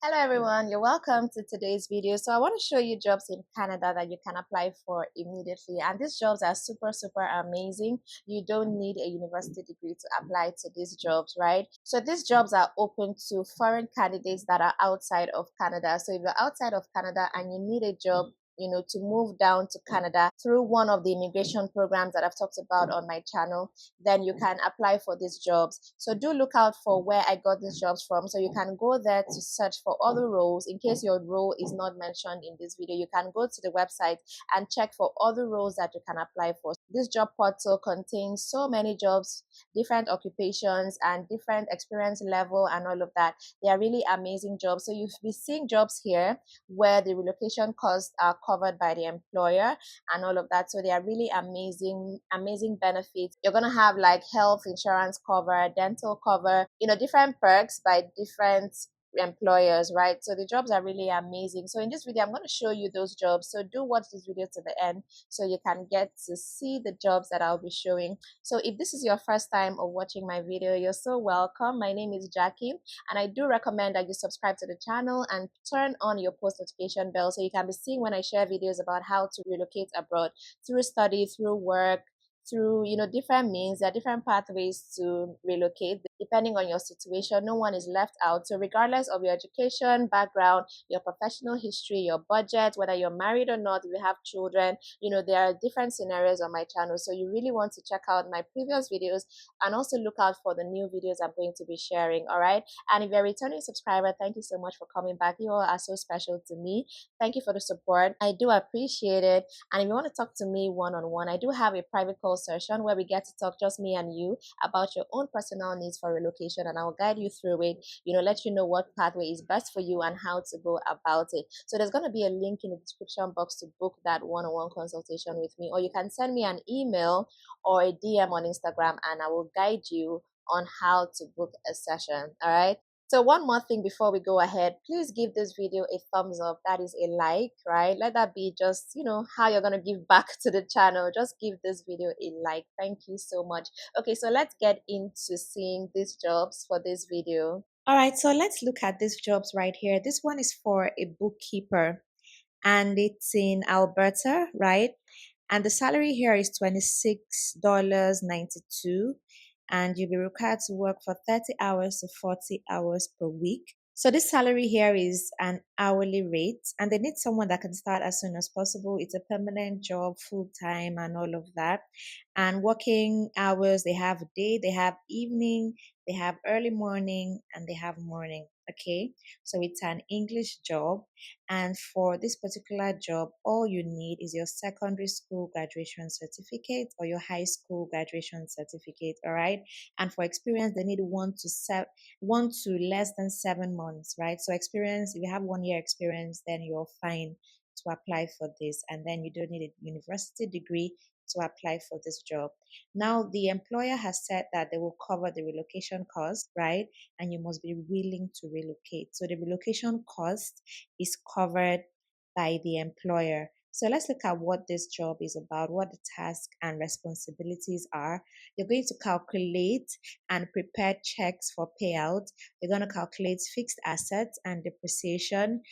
Hello everyone, you're welcome to today's video. So I want to show you jobs in Canada that you can apply for immediately, and these jobs are super amazing. You don't need a university degree to apply to these jobs, right? So these jobs are open to foreign candidates that are outside of Canada. So if you're outside of Canada and you need a job, to move down to Canada through one of the immigration programs that I've talked about on my channel, then you can apply for these jobs. So do look out for where I got these jobs from. So you can go there to search for other roles. In case your role is not mentioned in this video, you can go to the website and check for other roles that you can apply for. This job portal contains so many jobs, different occupations and different experience level and all of that. They are really amazing jobs. So you'll be seeing jobs here where the relocation costs are covered by the employer and all of that. So they are really amazing benefits. You're gonna have like health insurance cover, dental cover, different perks by different employers, right? So the jobs are really amazing. So in this video, I'm going to show you those jobs. So do watch this video to the end so you can get to see the jobs that I'll be showing. So if this is your first time of watching my video, you're so welcome. My name is Jackie, and I do recommend that you subscribe to the channel and turn on your post notification bell so you can be seeing when I share videos about how to relocate abroad through study, through work, through different means. There are different pathways to relocate depending on your situation. No one is left out. So regardless of your education background, your professional history, your budget, whether you're married or not, if you have children, there are different scenarios on my channel. So you really want to check out my previous videos and also look out for the new videos I'm going to be sharing. All right, and if you're a returning subscriber, thank you so much for coming back. You all are so special to me. Thank you for the support. I do appreciate it. And if you want to talk to me one-on-one, I do have a private call session where we get to talk, just me and you, about your own personal needs for relocation, and I'll guide you through it, let you know what pathway is best for you and how to go about it. So there's going to be a link in the description box to book that one-on-one consultation with me, or you can send me an email or a DM on Instagram and I will guide you on how to book a session. All right. So one more thing before we go ahead, please give this video a thumbs up. That is a like, right? Let that be just, how you're going to give back to the channel. Just give this video a like. Thank you so much. Okay, so let's get into seeing these jobs for this video. All right, so let's look at these jobs right here. This one is for a bookkeeper and it's in Alberta, right? And the salary here is $26.92, and you'll be required to work for 30 hours to 40 hours per week. So this salary here is an hourly rate, and they need someone that can start as soon as possible. It's a permanent job, full time, and all of that. And working hours, they have day, they have evening, they have early morning, and they have morning. Okay, so it's an English job, and for this particular job, all you need is your secondary school graduation certificate or your high school graduation certificate. All right, and for experience, they need 1 to less than 7 months, right? So experience, if you have 1 year experience, then you're fine to apply for this, and then you don't need a university degree to apply for this job. Now, the employer has said that they will cover the relocation cost, right? And you must be willing to relocate. So the relocation cost is covered by the employer. So let's look at what this job is about, what the task and responsibilities are. You're going to calculate and prepare checks for payout. You're going to calculate fixed assets and depreciation.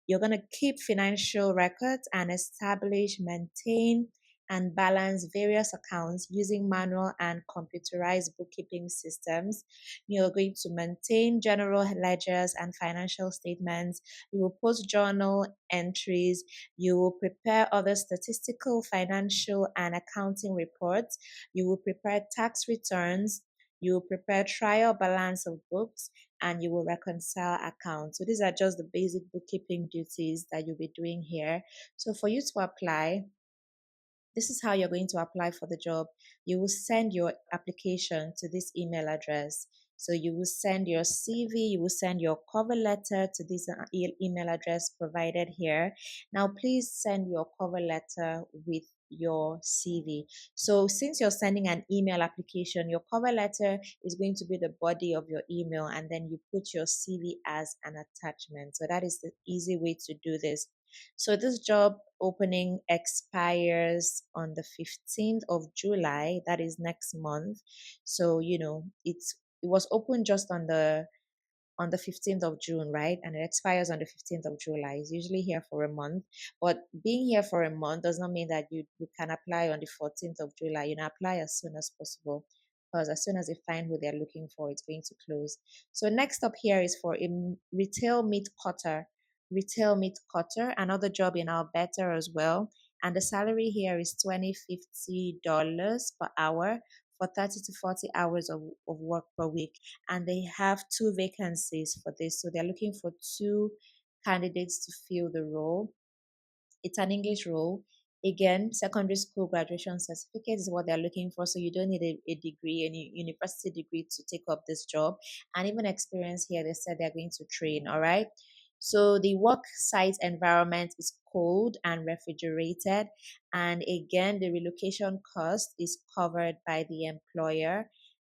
You're going to keep financial records and establish, maintain, and balance various accounts using manual and computerized bookkeeping systems. You're going to maintain general ledgers and financial statements. You will post journal entries. You will prepare other statistical, financial, and accounting reports. You will prepare tax returns. You will prepare trial balance of books, and you will reconcile accounts. So these are just the basic bookkeeping duties that you'll be doing here. So for you to apply, this is how you're going to apply for the job. You will send your application to this email address. So you will send your CV, you will send your cover letter to this email address provided here. Now, please send your cover letter with your CV. So since you're sending an email application, your cover letter is going to be the body of your email, and then you put your CV as an attachment. So that is the easy way to do this. So this job opening expires on the 15th of July, that is next month. So, it was open just on the on the 15th of June, right? And it expires on the 15th of July. It's usually here for a month. But being here for a month does not mean that you can apply on the 14th of July. You know, apply as soon as possible, because as soon as they find who they're looking for, it's going to close. So next up here is for a retail meat cutter. Retail meat cutter, another job in Alberta as well. And the salary here is $20-50 per hour for 30 to 40 hours of work per week. And they have two vacancies for this. So they're looking for two candidates to fill the role. It's an English role. Again, secondary school graduation certificate is what they're looking for. So you don't need a degree, any university degree to take up this job. And even experience here, they said they're going to train. All right. So the work site environment is cold and refrigerated. And again, the relocation cost is covered by the employer.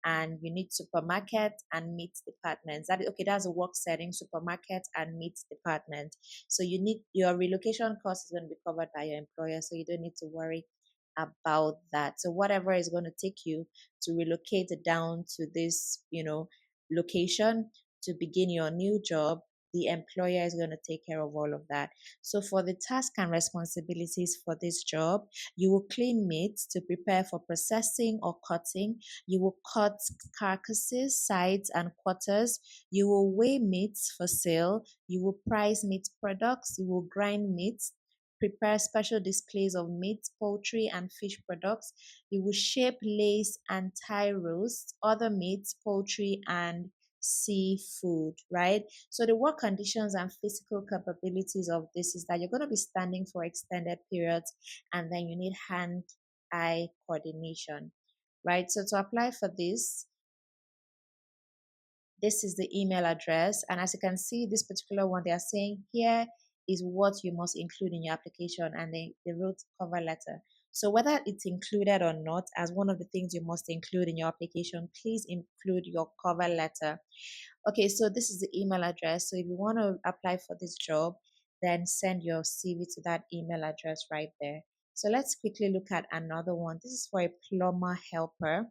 And you need supermarket and meat departments. That is okay, that's a work setting, supermarket and meat department. So you need your relocation cost is going to be covered by your employer, so you don't need to worry about that. So whatever is going to take you to relocate down to this, location to begin your new job, the employer is going to take care of all of that. So for the task and responsibilities for this job, you will clean meat to prepare for processing or cutting. You will cut carcasses, sides, and quarters. You will weigh meats for sale. You will price meat products. You will grind meat, prepare special displays of meat, poultry, and fish products. You will shape, lace, and tie roast other meats, poultry, and seafood, right? So the work conditions and physical capabilities of this is that you're going to be standing for extended periods, and then you need hand-eye coordination, right? So to apply for this is the email address. And as you can see, this particular one, they are saying here is what you must include in your application, and they wrote cover letter. So whether it's included or not, as one of the things you must include in your application, please include your cover letter. Okay, so this is the email address. So if you want to apply for this job, then send your CV to that email address right there. So let's quickly look at another one. This is for a plumber helper,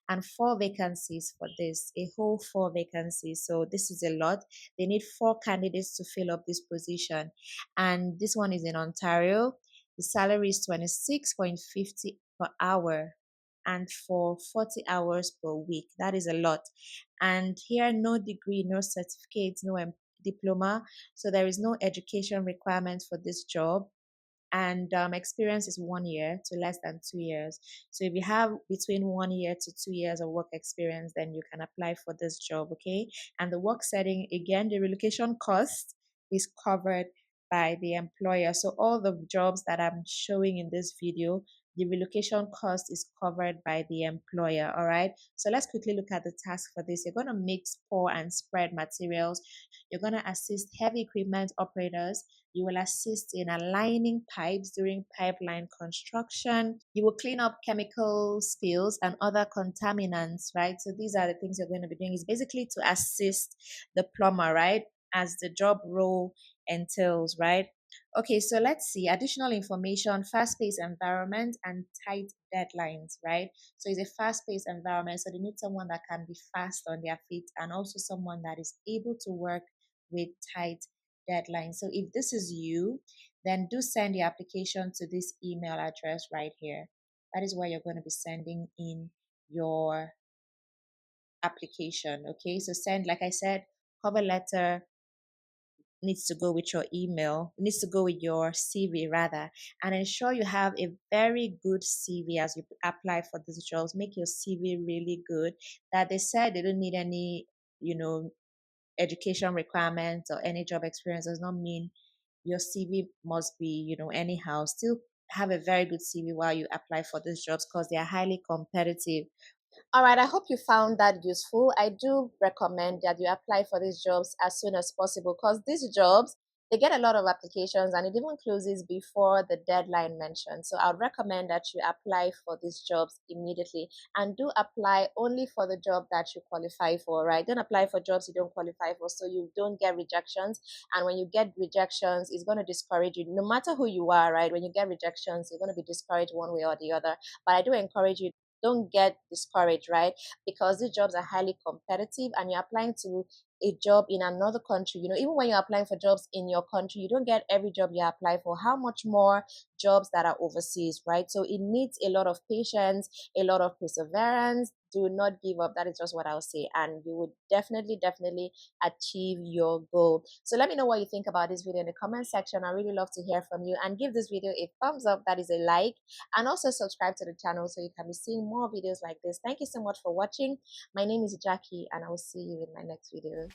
and four vacancies for this, a whole four vacancies. So this is a lot. They need four candidates to fill up this position. And this one is in Ontario. The salary is 26.50 per hour and for 40 hours per week. That is a lot. And here, no degree, no certificate, no diploma. So there is no education requirement for this job. And experience is 1 year to less than 2 years. So if you have between 1 year to 2 years of work experience, then you can apply for this job, okay? And the work setting, again, the relocation cost is covered by the employer. So all the jobs that I'm showing in this video, the relocation cost is covered by the employer. All right. So let's quickly look at the task for this. You're going to mix, pour, and spread materials. You're going to assist heavy equipment operators. You will assist in aligning pipes during pipeline construction. You will clean up chemical spills and other contaminants, right? So these are the things you're going to be doing. It's basically to assist the plumber, right? As the job role entails, right? Okay, so let's see. Additional information, fast-paced environment and tight deadlines, right? So it's a fast-paced environment, so they need someone that can be fast on their feet and also someone that is able to work with tight deadlines. So if this is you, then do send your application to this email address right here. That is where you're going to be sending in your application, okay? So send, like I said, cover letter, needs to go with your email, needs to go with your CV rather, and ensure you have a very good CV as you apply for these jobs. Make your CV really good. That they said they don't need any, education requirements or any job experience does not mean your CV must be, anyhow. Still have a very good CV while you apply for these jobs because they are highly competitive. All right, I hope you found that useful. I do recommend that you apply for these jobs as soon as possible because these jobs, they get a lot of applications and it even closes before the deadline mentioned. So I would recommend that you apply for these jobs immediately and do apply only for the job that you qualify for, right? Don't apply for jobs you don't qualify for so you don't get rejections. And when you get rejections, it's going to discourage you. No matter who you are, right? When you get rejections, you're going to be discouraged one way or the other. But I do encourage you, don't get discouraged, right? Because these jobs are highly competitive and you're applying to a job in another country, you know, even when you're applying for jobs in your country, you don't get every job you apply for. How much more jobs that are overseas, right? So it needs a lot of patience, a lot of perseverance. Do not give up. That is just what I'll say. And you would definitely achieve your goal. So let me know what you think about this video in the comment section. I really love to hear from you, and give this video a thumbs up, that is a like, and also subscribe to the channel so you can be seeing more videos like this. Thank you so much for watching. My name is Jackie, and I will see you in my next video.